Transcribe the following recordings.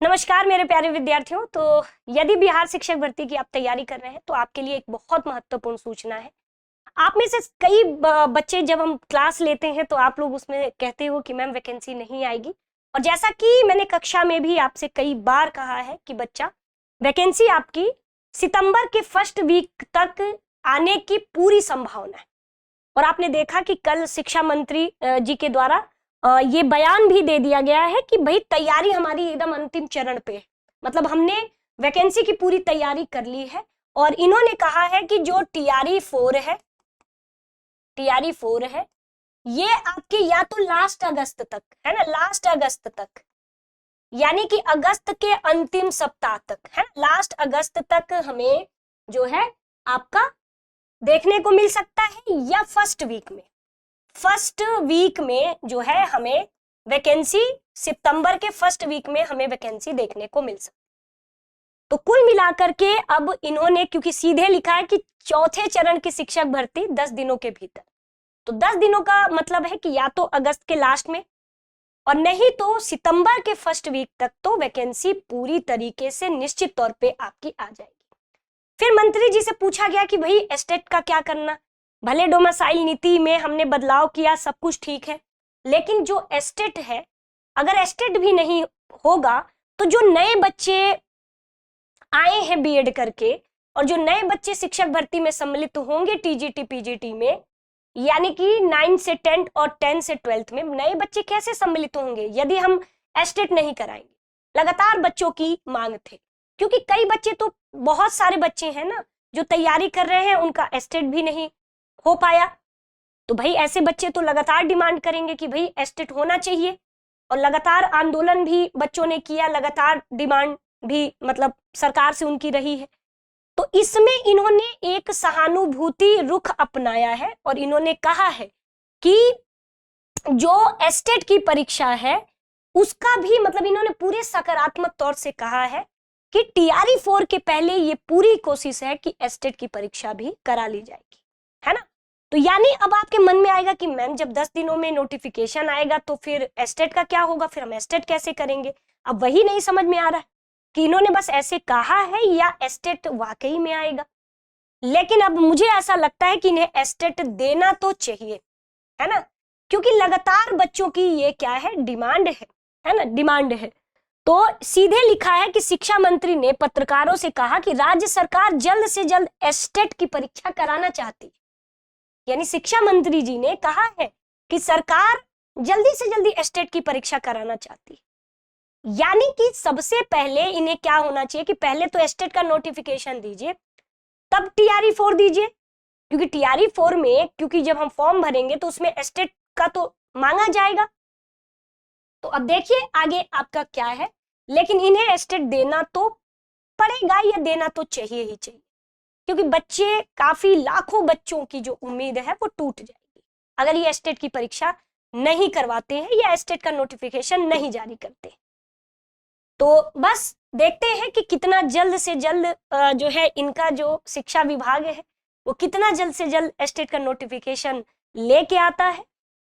नमस्कार मेरे प्यारे विद्यार्थियों। तो यदि बिहार शिक्षक भर्ती की आप तैयारी कर रहे हैं तो आपके लिए एक बहुत महत्वपूर्ण सूचना है। आप में से कई बच्चे जब हम क्लास लेते हैं तो आप लोग उसमें कहते हो कि मैम वैकेंसी नहीं आएगी, और जैसा कि मैंने कक्षा में भी आपसे कई बार कहा है कि बच्चा वैकेंसी आपकी सितंबर के फर्स्ट वीक तक आने की पूरी संभावना है। और आपने देखा कि कल शिक्षा मंत्री जी के द्वारा ये बयान भी दे दिया गया है कि भाई तैयारी हमारी एकदम अंतिम चरण पे है, मतलब हमने वैकेंसी की पूरी तैयारी कर ली है। और इन्होंने कहा है कि जो टीआरई 4 है ये आपके या तो लास्ट अगस्त तक है ना, लास्ट अगस्त तक यानी कि अगस्त के अंतिम सप्ताह तक है, लास्ट अगस्त तक हमें जो है आपका देखने को मिल सकता है, या फर्स्ट वीक में जो है हमें वैकेंसी, सितंबर के फर्स्ट वीक में हमें वैकेंसी देखने को मिल सकती है। तो कुल मिलाकर के अब इन्होंने, क्योंकि सीधे लिखा है कि चौथे चरण की शिक्षक भर्ती 10 दिनों के भीतर, तो 10 दिनों का मतलब है कि या तो अगस्त के लास्ट में और नहीं तो सितंबर के फर्स्ट वीक तक तो वैकेंसी पूरी तरीके से निश्चित तौर पे आपकी आ जाएगी। फिर मंत्री जी से पूछा गया कि भाई एस्टेट का क्या करना, भले डोमिसाइल नीति में हमने बदलाव किया, सब कुछ ठीक है, लेकिन जो एस्टेट है, अगर एस्टेट भी नहीं होगा तो जो नए बच्चे आए हैं बीएड करके और जो नए बच्चे शिक्षक भर्ती में सम्मिलित होंगे टीजीटी पीजीटी में, यानी कि 9 से 10 और 10 से 12 में नए बच्चे कैसे सम्मिलित होंगे यदि हम एस्टेट नहीं कराएंगे। लगातार बच्चों की मांग थे, क्योंकि कई बच्चे तो, बहुत सारे बच्चे हैं ना जो तैयारी कर रहे हैं, उनका एस्टेट भी नहीं हो पाया। तो भाई ऐसे बच्चे तो लगातार डिमांड करेंगे कि भाई एस्टेट होना चाहिए, और लगातार आंदोलन भी बच्चों ने किया, लगातार डिमांड भी मतलब सरकार से उनकी रही है। तो इसमें इन्होंने एक सहानुभूति रुख अपनाया है और इन्होंने कहा है कि जो एस्टेट की परीक्षा है उसका भी, मतलब इन्होंने पूरे सकारात्मक तौर से कहा है कि टीआरई 4 के पहले ये पूरी कोशिश है कि एस्टेट की परीक्षा भी करा ली जाएगी, है ना। तो यानी अब आपके मन में आएगा कि मैम जब 10 दिनों में नोटिफिकेशन आएगा तो फिर एस्टेट का क्या होगा, फिर हम एस्टेट कैसे करेंगे। अब वही नहीं समझ में आ रहा है कि इन्होंने बस ऐसे कहा है या एस्टेट वाकई में आएगा। लेकिन अब मुझे ऐसा लगता है कि इन्हें एस्टेट देना तो चाहिए, है ना, क्योंकि लगातार बच्चों की ये क्या है, डिमांड है ना, डिमांड है। तो सीधे लिखा है कि शिक्षा मंत्री ने पत्रकारों से कहा कि राज्य सरकार जल्द से जल्द एस्टेट की परीक्षा कराना चाहती है। यानी शिक्षा मंत्री जी ने कहा है कि सरकार जल्दी से जल्दी एस्टेट की परीक्षा कराना चाहती है। यानी कि सबसे पहले इन्हें क्या होना चाहिए कि पहले तो एस्टेट का नोटिफिकेशन दीजिए, तब टीआरई 4 दीजिए, क्योंकि टीआरई 4 में, क्योंकि जब हम फॉर्म भरेंगे तो उसमें एस्टेट का तो मांगा जाएगा। तो अब देखिए आगे आपका क्या है, लेकिन इन्हें एस्टेट देना तो पड़ेगा या देना तो चाहिए ही चाहिए, क्योंकि बच्चे, काफी लाखों बच्चों की जो उम्मीद है वो टूट जाएगी अगर ये एस्टेट की परीक्षा नहीं करवाते हैं या एस्टेट का नोटिफिकेशन नहीं जारी करते। तो बस देखते हैं कि कितना जल्द से जल्द जो है इनका जो शिक्षा विभाग है वो कितना जल्द से जल्द एस्टेट का नोटिफिकेशन लेके आता है,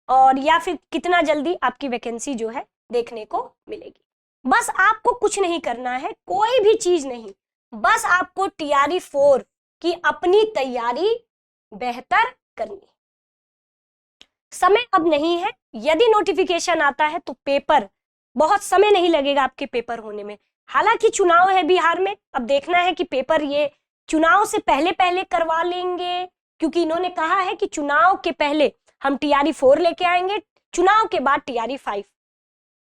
और या फिर कितना जल्दी आपकी वैकेंसी जो है देखने को मिलेगी। बस आपको कुछ नहीं करना है, कोई भी चीज नहीं, बस आपको टीआरई 4 की अपनी तैयारी बेहतर करनी है। समय अब नहीं है, यदि नोटिफिकेशन आता है तो पेपर, बहुत समय नहीं लगेगा आपके पेपर होने में। हालांकि चुनाव है बिहार में, अब देखना है कि पेपर ये चुनाव से पहले पहले करवा लेंगे, क्योंकि इन्होंने कहा है कि चुनाव के पहले हम टीआरई 4 लेके आएंगे, चुनाव के बाद टीआरई 5,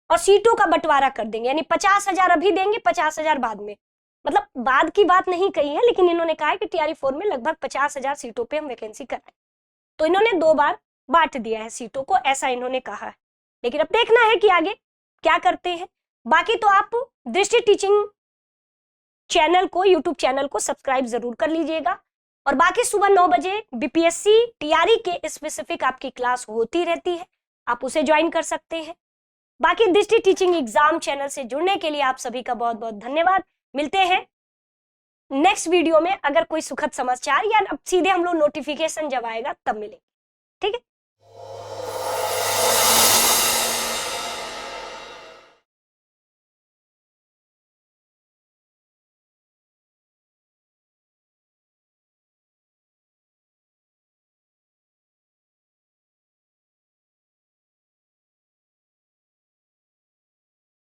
और सीटों का बंटवारा कर देंगे, यानी 50,000 अभी देंगे, 50,000 बाद में। मतलब बाद की बात नहीं कही है, लेकिन इन्होंने कहा है कि टीआरई 4 में लगभग 50,000 सीटों पे हम वैकेंसी कराएं। तो इन्होंने 2 बार बांट दिया है सीटों को, ऐसा इन्होंने कहा है। लेकिन अब देखना है कि आगे क्या करते हैं। बाकी तो आप दृष्टि टीचिंग चैनल को, यूट्यूब चैनल को सब्सक्राइब जरूर कर लीजिएगा, और बाकी सुबह 9 बजे बीपीएससी टीआरई के स्पेसिफिक आपकी क्लास होती रहती है, आप उसे ज्वाइन कर सकते हैं। बाकी दृष्टि टीचिंग एग्जाम चैनल से जुड़ने के लिए आप सभी का बहुत बहुत धन्यवाद। मिलते हैं नेक्स्ट वीडियो में, अगर कोई सुखद समाचार या अब सीधे हम लोग नोटिफिकेशन जब आएगा तब मिलेंगे, ठीक है।